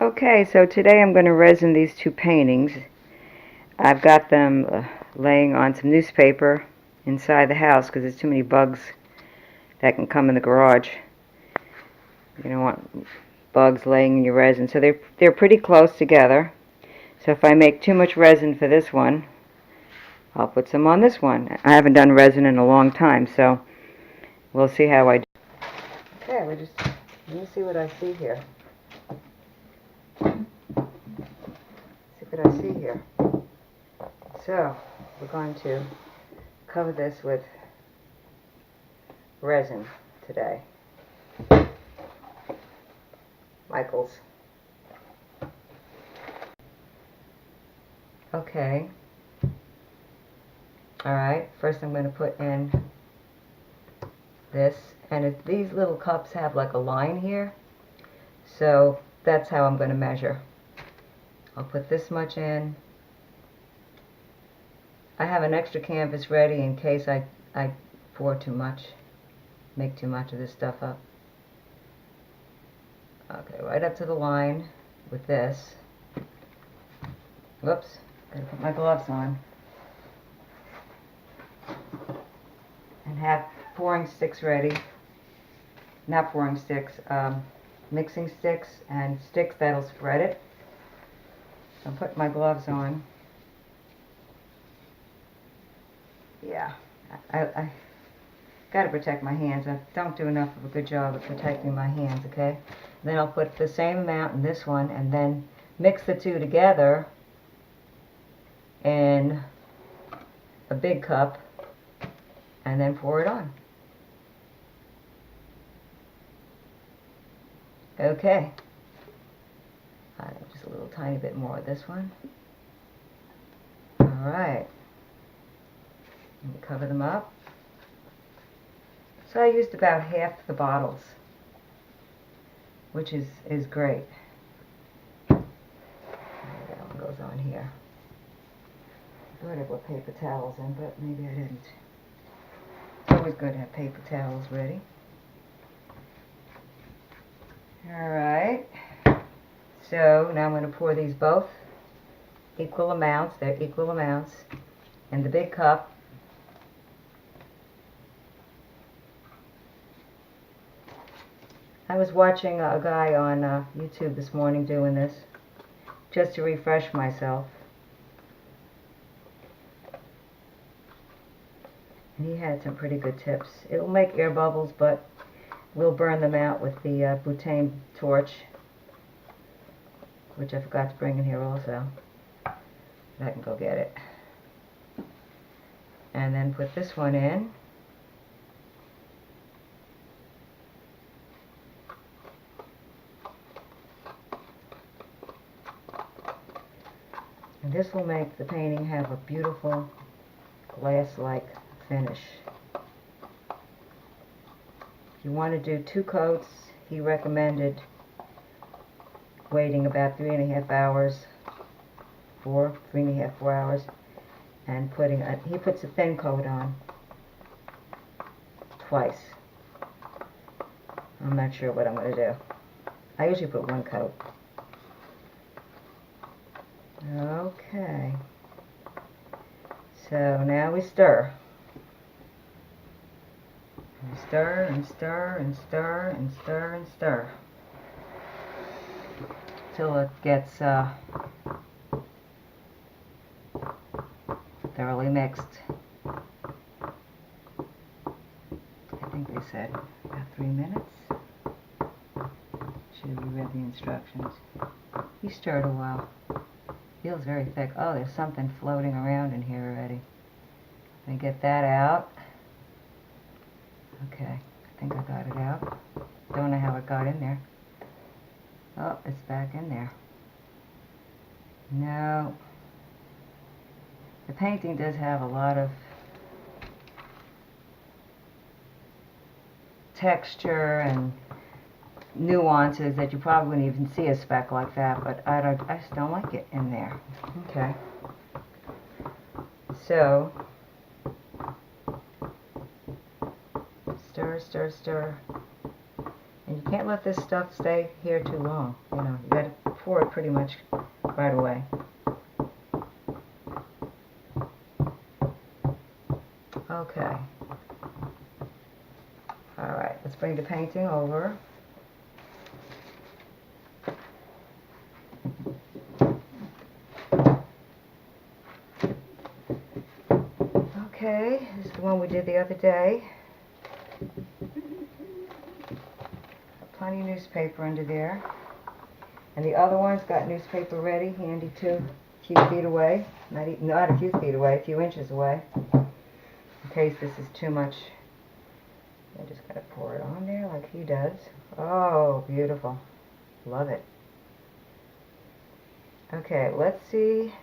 Okay, so today I'm going to resin these two paintings. I've got them laying on some newspaper inside the house because there's too many bugs that can come in the garage. You don't want bugs laying in your resin. So they're pretty close together. So if I make too much resin for this one, I'll put some on this one. I haven't done resin in a long time, so we'll see how I do. Okay, let me see what I see here. See what I see here. So, we're going to cover this with resin today. Michael's. Okay. Alright, first I'm going to put in this, and these little cups have like a line here, so that's how I'm going to measure. I'll put this much in. I have an extra canvas ready in case I pour too much, make too much of this stuff up. Okay, right up to the line with this. Whoops, gotta put my gloves on. And have pouring sticks ready. Not pouring sticks, mixing sticks and sticks that'll spread it. So I'm putting my gloves on. Yeah, I got to protect my hands. I don't do enough of a good job of protecting my hands, okay? Then I'll put the same amount in this one and then mix the two together in a big cup and then pour it on. Okay. Just a little tiny bit more of this one. Alright. Cover them up. So I used about half the bottles, which is great. That one goes on here. I thought I put paper towels in, but maybe I didn't. It's always good to have paper towels ready. Alright. So now I'm going to pour these both equal amounts. They're equal amounts in the big cup. I was watching a guy on YouTube this morning doing this just to refresh myself. And he had some pretty good tips. It'll make air bubbles, but we'll burn them out with the butane torch, which I forgot to bring in here also. But I can go get it. And then put this one in. And this will make the painting have a beautiful glass-like finish. If you want to do 2 coats, he recommended waiting about 3.5 hours, 3.5, 4 hours, and he puts a thin coat on twice. I'm not sure what I'm going to do. I usually put 1 coat. Okay. So now we stir. And stir and stir and stir and stir and stir till it gets thoroughly mixed. I think they said about 3 minutes. Should have read the instructions. You stir it a while. Feels very thick. Oh, there's something floating around in here already. Let me get that out. Okay, I think I got it out. Don't know how it got in there. Oh, it's back in there. No. The painting does have a lot of texture and nuances that you probably wouldn't even see a speck like that, but I just don't like it in there. Okay. So stir, stir, stir And you can't let this stuff stay here too long. You know, you got to pour it pretty much right away. Okay. Alright, let's bring the painting over. Okay, this is the one we did the other day. Plenty of newspaper under there. And the other one's got newspaper ready, handy too. A few feet away. Not a few feet away, a few inches away. In case this is too much. I just gotta pour it on there like he does. Oh, beautiful. Love it. Okay, let's see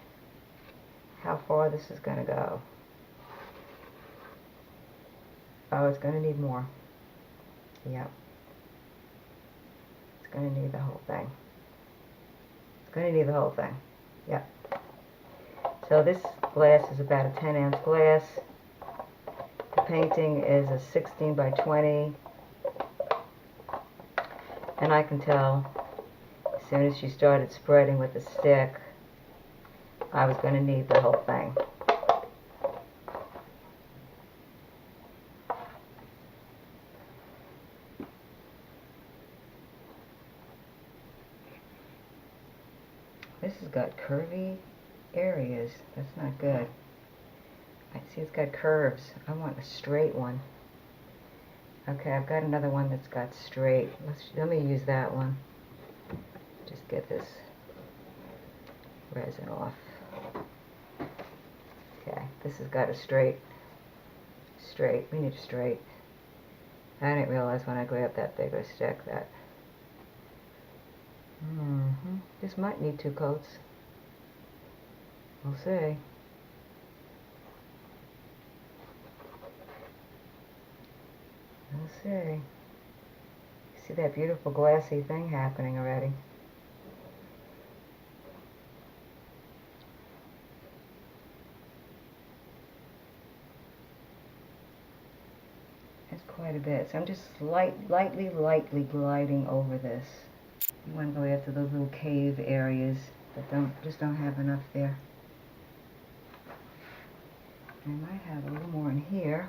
how far this is gonna go. Oh, it's gonna need more. Yep. It's gonna need the whole thing. It's gonna need the whole thing. Yep. So this glass is about a 10-ounce glass. The painting is a 16 by 20. And I can tell as soon as she started spreading with the stick, I was gonna need the whole thing. This has got curvy areas. That's not good. I see it's got curves. I want a straight one. Okay, I've got another one that's got straight. Let me use that one. Just get this resin off. Okay, this has got a straight. We need a straight. I didn't realize when I grabbed that bigger stick that this might need 2 coats. We'll see. We'll see. See that beautiful glassy thing happening already. That's quite a bit. So I'm just lightly gliding over this. You want to go after those little cave areas that just don't have enough there. I might have a little more in here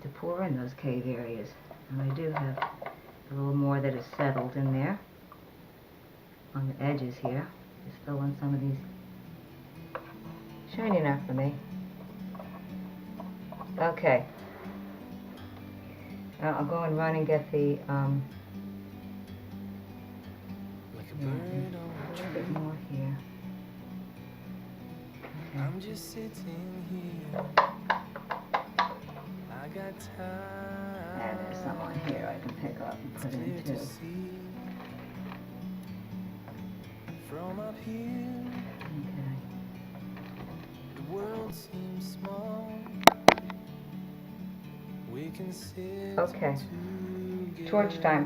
to pour in those cave areas. And I do have a little more that is settled in there on the edges here. Just fill in some of these. Shiny enough for me. Okay. Now I'll go and run and get the a little bit more here. Okay. I'm just sitting here. I got time. And there's some on here I can pick up and put in too. From up here, okay. The world seems small. We can sit okay. Torch time.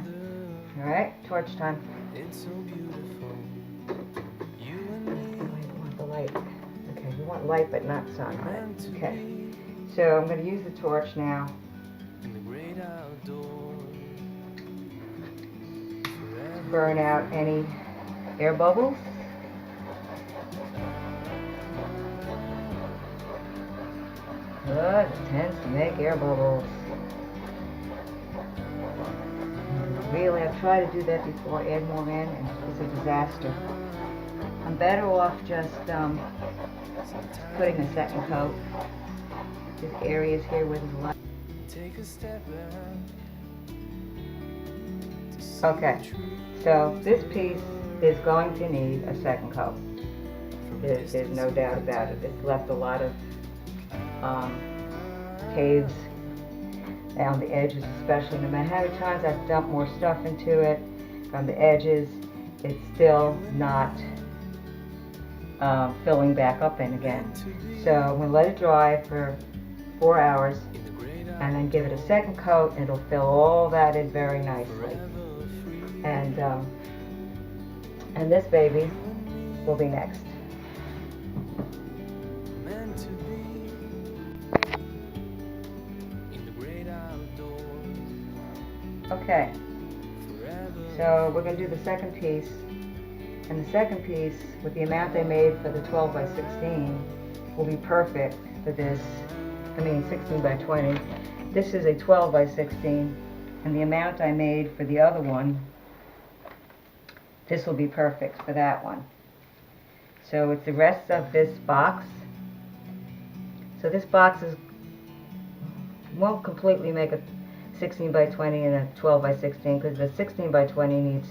All right, torch time. It's so beautiful. You and me. Oh, I don't want the light. Okay, we want light but not sun on it. Okay. So I'm going to use the torch now. In the great outdoors. Burn out any air bubbles. Good. It tends to make air bubbles. Really, I've tried to do that before, add more in, and it's a disaster. I'm better off just putting a second coat. There's areas here where there's a lot. Okay, so this piece is going to need a second coat. There's no doubt about it. It's left a lot of caves down the edges, especially. No matter how many times I've dumped more stuff into it from the edges, it's still not filling back up in again. So I'm going to let it dry for 4 hours and then give it a second coat, and it'll fill all that in very nicely. And this baby will be next. Okay, So we're going to do the second piece, and the second piece, with the amount I made for the 12 by 16, will be perfect for this, 16 by 20. This is a 12 by 16, and the amount I made for the other one, this will be perfect for that one. So it's the rest of this box. So this box won't completely make a 16 by 20 and a 12 by 16, because the 16 by 20 needs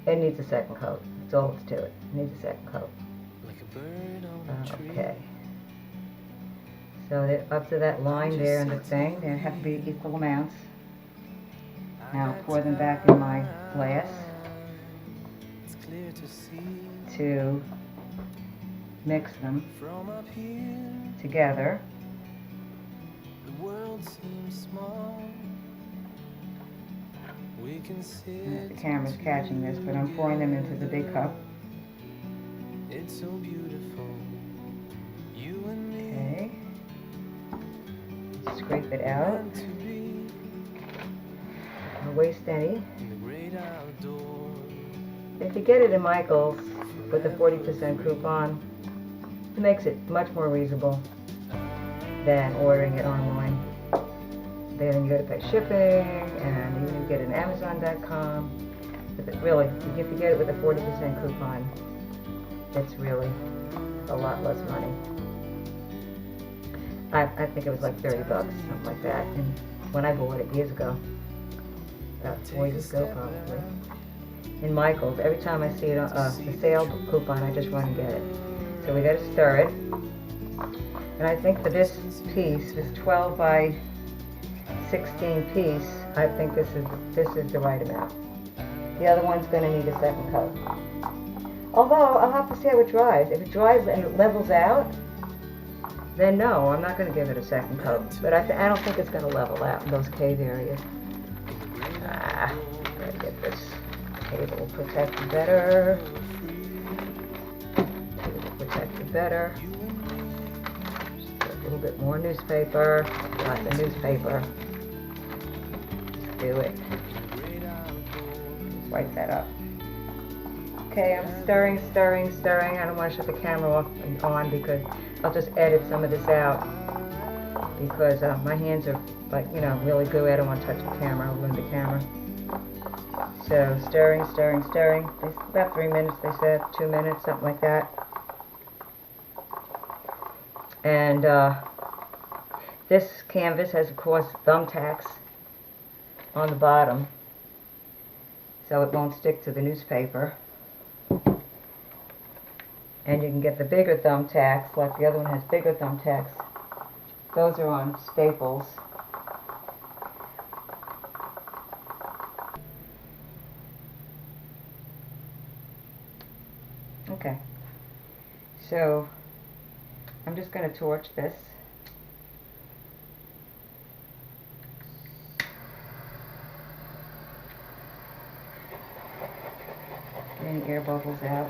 a second coat. That's all that's to it. It needs a second coat. Okay. So up to that line there in the thing, there have to be equal amounts. Now I'll pour them back in my glass to mix them together. The camera's catching this, but I'm pouring them into the big cup. Okay. Scrape it out. Don't waste any. If you get it in Michael's with the 40% coupon, it makes it much more reasonable than ordering it online. Then you got to pay shipping, and you can get it on Amazon.com. But really, if you get it with a 40% coupon, it's really a lot less money. I think it was like 30 bucks, something like that. And when I bought it years ago, about 4 years ago probably, in Michael's, every time I see it on the sale coupon, I just run and get it. So we got to stir it. And I think for this piece, this 12 by 16 piece, I think this is the right amount. The other one's going to need a second coat. Although, I'll have to see how it dries. If it dries and it levels out, then no, I'm not going to give it a second coat. But I don't think it's going to level out in those cave areas. Gotta get this table protected better. Protected better. Just a little bit more newspaper. Lots of newspaper. Just do it. Just wipe that up. Okay, I'm stirring. I don't want to shut the camera off and on because I'll just edit some of this out because my hands are like, really gooey. I don't want to touch the camera. I'll ruin the camera. So stirring. About 3 minutes, they said, 2 minutes, something like that. And this canvas has, of course, thumbtacks on the bottom, so it won't stick to the newspaper. And you can get the bigger thumbtacks, like the other one has bigger thumbtacks. Those are on staples. Okay, so I'm just going to torch this. Get any air bubbles out.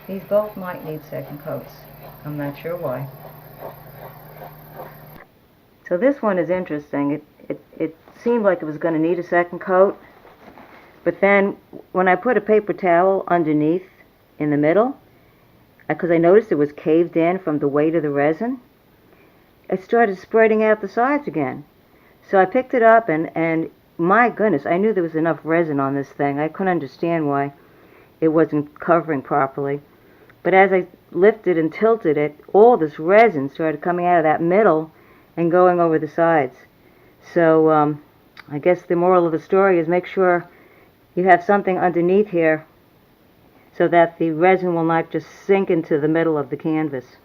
These both might need second coats. I'm not sure why. So this one is interesting. It seemed like it was going to need a second coat, but then when I put a paper towel underneath in the middle, because I noticed it was caved in from the weight of the resin, it started spreading out the sides again. So I picked it up, and my goodness, I knew there was enough resin on this thing. I couldn't understand why it wasn't covering properly. But as I lifted and tilted it, all this resin started coming out of that middle and going over the sides. So I guess the moral of the story is make sure you have something underneath here so that the resin will not just sink into the middle of the canvas.